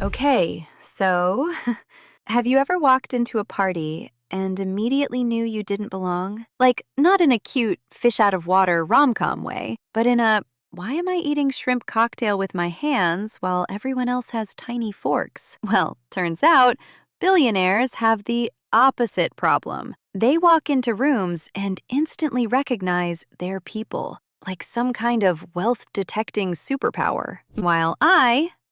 Okay, so have you ever walked into a party and immediately knew you didn't belong? Like, not in a cute fish out of water rom-com way, but in a why am I eating shrimp cocktail with my hands while everyone else has tiny forks? Well, turns out billionaires have the opposite problem. They walk into rooms and instantly recognize their people, like some kind of wealth detecting superpower. While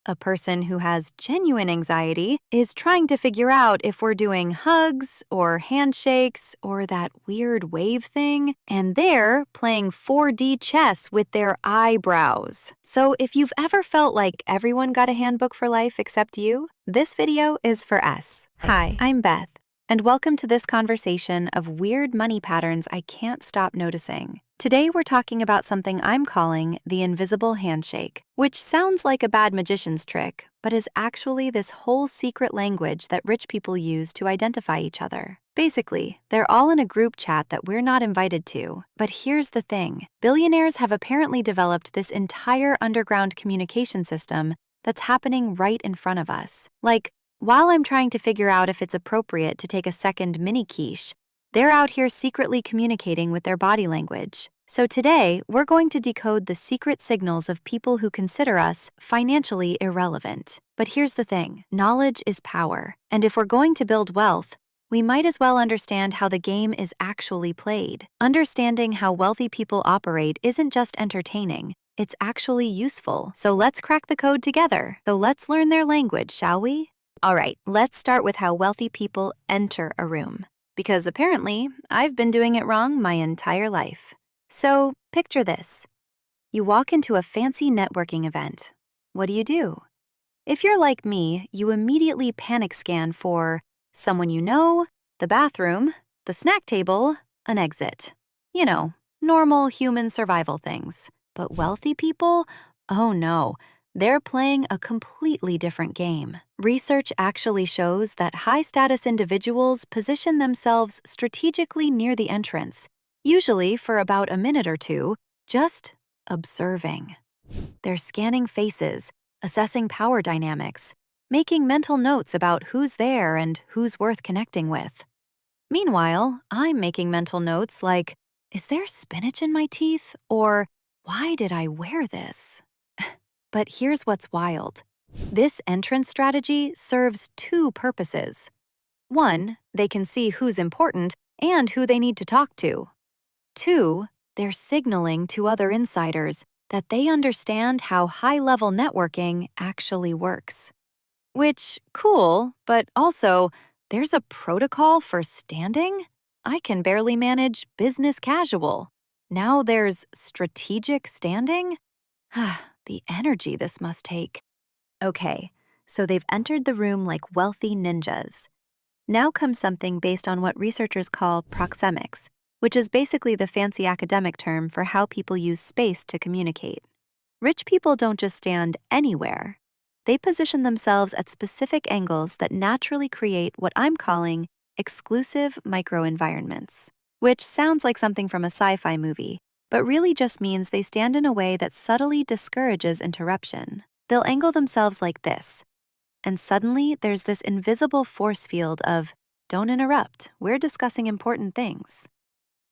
a person who has genuine anxiety is trying to figure out if we're doing hugs or handshakes or that weird wave thing, and they're playing 4D chess with their eyebrows. So if you've ever felt like everyone got a handbook for life except you, this video is for us. Hi, I'm Beth, and welcome to this conversation of weird money patterns I can't stop noticing. Today we're talking about something I'm calling the invisible handshake, which sounds like a bad magician's trick, but is actually this whole secret language that rich people use to identify each other. Basically, they're all in a group chat that we're not invited to. But here's the thing. Billionaires have apparently developed this entire underground communication system that's happening right in front of us. Like, while I'm trying to figure out if it's appropriate to take a second mini quiche, they're out here secretly communicating with their body language. So today, we're going to decode the secret signals of people who consider us financially irrelevant. But here's the thing, knowledge is power. And if we're going to build wealth, we might as well understand how the game is actually played. Understanding how wealthy people operate isn't just entertaining, it's actually useful. So let's crack the code together. So let's learn their language, shall we? All right, let's start with how wealthy people enter a room. Because apparently, I've been doing it wrong my entire life. So, picture this. You walk into a fancy networking event. What do? If you're like me, you immediately panic scan for someone you know, the bathroom, the snack table, an exit. You know, normal human survival things. But wealthy people? Oh no. They're playing a completely different game. Research actually shows that high-status individuals position themselves strategically near the entrance, usually for about a minute or two, just observing. They're scanning faces, assessing power dynamics, making mental notes about who's there and who's worth connecting with. Meanwhile, I'm making mental notes like, is there spinach in my teeth? Or, why did I wear this? But here's what's wild. This entrance strategy serves two purposes. One, they can see who's important and who they need to talk to. Two, they're signaling to other insiders that they understand how high-level networking actually works. Which, cool, but also, there's a protocol for standing? I can barely manage business casual. Now there's strategic standing? The energy this must take. Okay, so they've entered the room like wealthy ninjas. Now comes something based on what researchers call proxemics, which is basically the fancy academic term for how people use space to communicate. Rich people don't just stand anywhere. They position themselves at specific angles that naturally create what I'm calling exclusive microenvironments, which sounds like something from a sci-fi movie, but really just means they stand in a way that subtly discourages interruption. They'll angle themselves like this, and suddenly there's this invisible force field of, don't interrupt, we're discussing important things.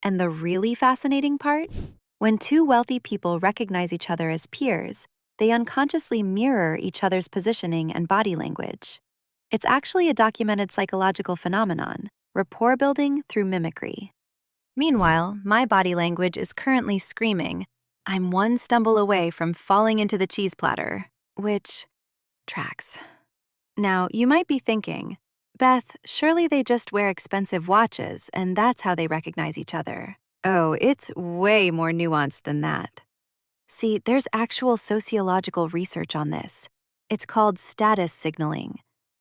And the really fascinating part? When two wealthy people recognize each other as peers, they unconsciously mirror each other's positioning and body language. It's actually a documented psychological phenomenon, rapport building through mimicry. Meanwhile, my body language is currently screaming, I'm one stumble away from falling into the cheese platter, which tracks. Now, you might be thinking, Beth, surely they just wear expensive watches and that's how they recognize each other. Oh, it's way more nuanced than that. See, there's actual sociological research on this. It's called status signaling.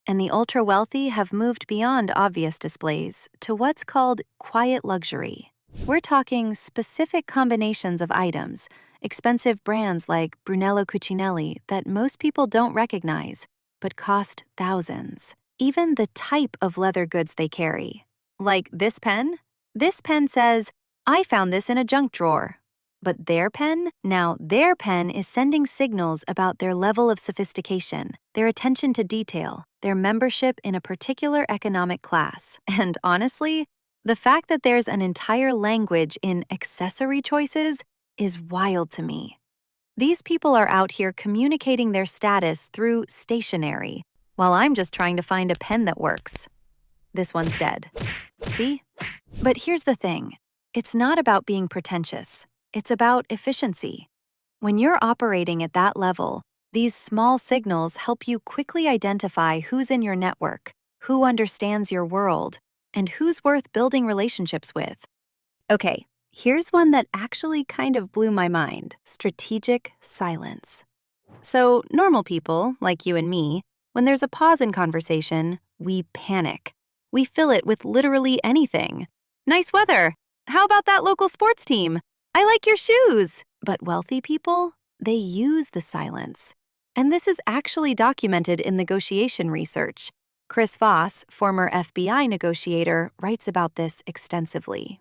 And the ultra-wealthy have moved beyond obvious displays to what's called quiet luxury. We're talking specific combinations of items, expensive brands like Brunello Cucinelli that most people don't recognize, but cost thousands. Even the type of leather goods they carry. Like this pen? This pen says, I found this in a junk drawer. But their pen? Now, their pen is sending signals about their level of sophistication, their attention to detail, their membership in a particular economic class. And honestly, the fact that there's an entire language in accessory choices is wild to me. These people are out here communicating their status through stationery, while I'm just trying to find a pen that works. This one's dead. See? But here's the thing. It's not about being pretentious. It's about efficiency. When you're operating at that level, these small signals help you quickly identify who's in your network, who understands your world, and who's worth building relationships with. Okay, here's one that actually kind of blew my mind: strategic silence. So, normal people, like you and me, when there's a pause in conversation, we panic. We fill it with literally anything. Nice weather. How about that local sports team? I like your shoes. But wealthy people, they use the silence. And this is actually documented in negotiation research. Chris Voss, former FBI negotiator, writes about this extensively.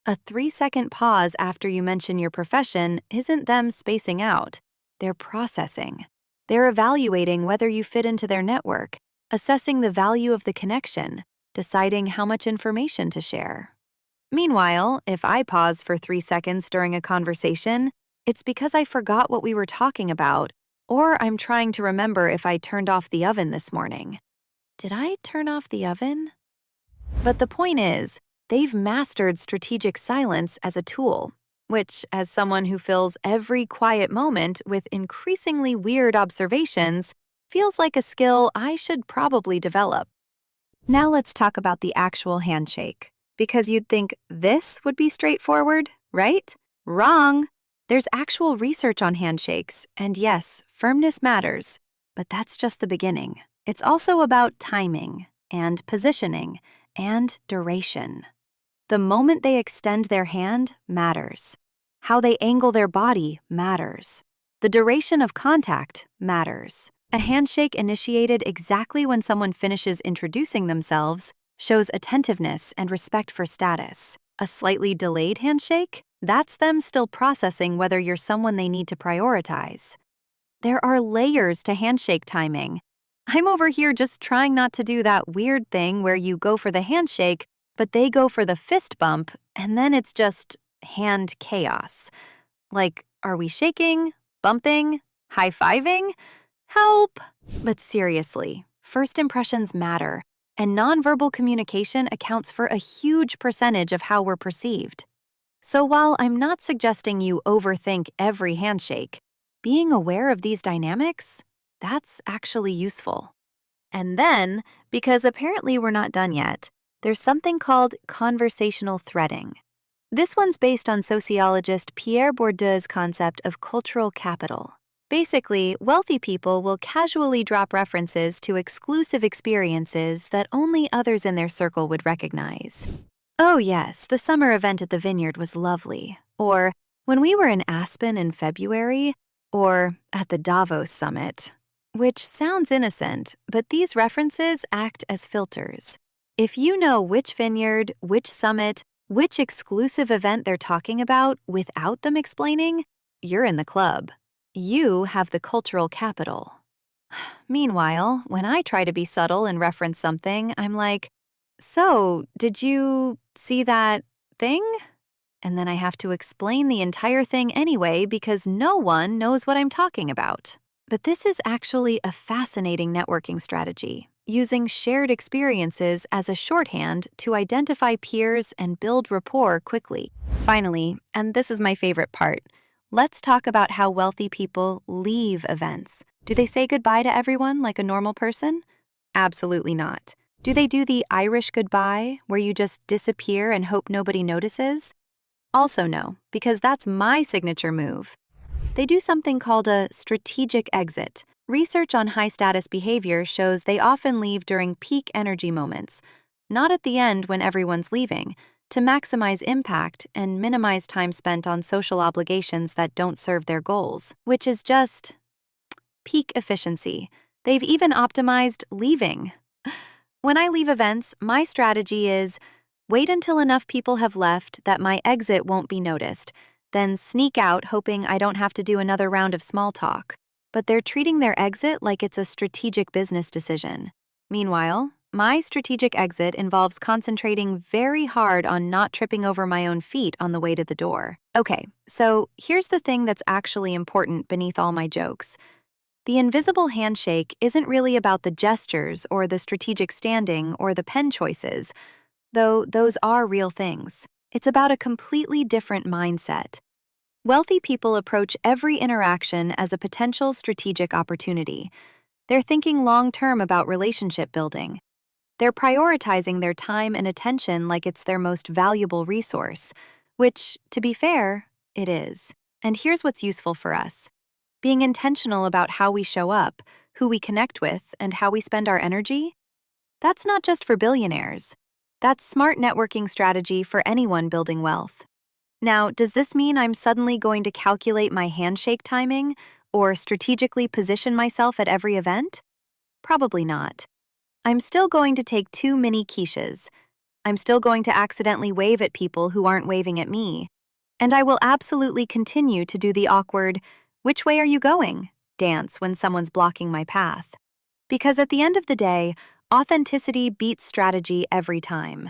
A 3-second pause after you mention your profession isn't them spacing out. They're processing. They're evaluating whether you fit into their network, assessing the value of the connection, deciding how much information to share. Meanwhile, if I pause for 3 seconds during a conversation, it's because I forgot what we were talking about, or I'm trying to remember if I turned off the oven this morning. Did I turn off the oven? But the point is, they've mastered strategic silence as a tool, which, as someone who fills every quiet moment with increasingly weird observations, feels like a skill I should probably develop. Now let's talk about the actual handshake, because you'd think this would be straightforward, right? Wrong! There's actual research on handshakes, and yes, firmness matters, but that's just the beginning. It's also about timing, and positioning, and duration. The moment they extend their hand matters. How they angle their body matters. The duration of contact matters. A handshake initiated exactly when someone finishes introducing themselves shows attentiveness and respect for status. A slightly delayed handshake? That's them still processing whether you're someone they need to prioritize. There are layers to handshake timing. I'm over here just trying not to do that weird thing where you go for the handshake, but they go for the fist bump, and then it's just hand chaos. Like, are we shaking, bumping, high-fiving? Help! But seriously, first impressions matter, and nonverbal communication accounts for a huge percentage of how we're perceived. So while I'm not suggesting you overthink every handshake, being aware of these dynamics, that's actually useful. And then, because apparently we're not done yet, there's something called conversational threading. This one's based on sociologist Pierre Bourdieu's concept of cultural capital. Basically, wealthy people will casually drop references to exclusive experiences that only others in their circle would recognize. Oh yes, the summer event at the vineyard was lovely. Or, when we were in Aspen in February. Or, at the Davos summit. Which sounds innocent, but these references act as filters. If you know which vineyard, which summit, which exclusive event they're talking about without them explaining, you're in the club. You have the cultural capital. Meanwhile, when I try to be subtle and reference something, I'm like, so, did you see that thing? And then I have to explain the entire thing anyway because no one knows what I'm talking about. But this is actually a fascinating networking strategy, using shared experiences as a shorthand to identify peers and build rapport quickly. Finally, and this is my favorite part, let's talk about how wealthy people leave events. Do they say goodbye to everyone like a normal person? Absolutely not. Do they do the Irish goodbye, where you just disappear and hope nobody notices? Also no, because that's my signature move. They do something called a strategic exit. Research on high-status behavior shows they often leave during peak energy moments, not at the end when everyone's leaving, to maximize impact and minimize time spent on social obligations that don't serve their goals, which is just peak efficiency. They've even optimized leaving. When I leave events, my strategy is wait until enough people have left that my exit won't be noticed, then sneak out hoping I don't have to do another round of small talk. But they're treating their exit like it's a strategic business decision. Meanwhile, my strategic exit involves concentrating very hard on not tripping over my own feet on the way to the door. Okay, so here's the thing that's actually important beneath all my jokes. The invisible handshake isn't really about the gestures or the strategic standing or the pen choices, though those are real things. It's about a completely different mindset. Wealthy people approach every interaction as a potential strategic opportunity. They're thinking long-term about relationship building. They're prioritizing their time and attention like it's their most valuable resource, which, to be fair, it is. And here's what's useful for us. Being intentional about how we show up, who we connect with, and how we spend our energy, that's not just for billionaires. That's smart networking strategy for anyone building wealth. Now, does this mean I'm suddenly going to calculate my handshake timing or strategically position myself at every event? Probably not. I'm still going to take 2 mini quiches. I'm still going to accidentally wave at people who aren't waving at me. And I will absolutely continue to do the awkward, "Which way are you going?" dance when someone's blocking my path. Because at the end of the day, authenticity beats strategy every time.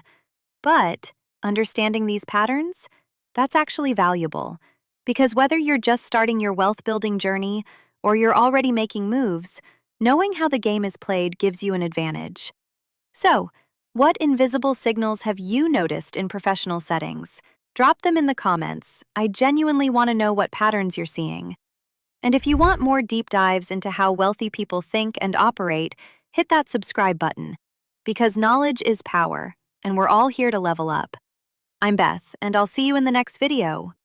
But understanding these patterns, that's actually valuable. Because whether you're just starting your wealth-building journey or you're already making moves, knowing how the game is played gives you an advantage. So, what invisible signals have you noticed in professional settings? Drop them in the comments. I genuinely want to know what patterns you're seeing. And if you want more deep dives into how wealthy people think and operate, hit that subscribe button. Because knowledge is power, and we're all here to level up. I'm Beth, and I'll see you in the next video.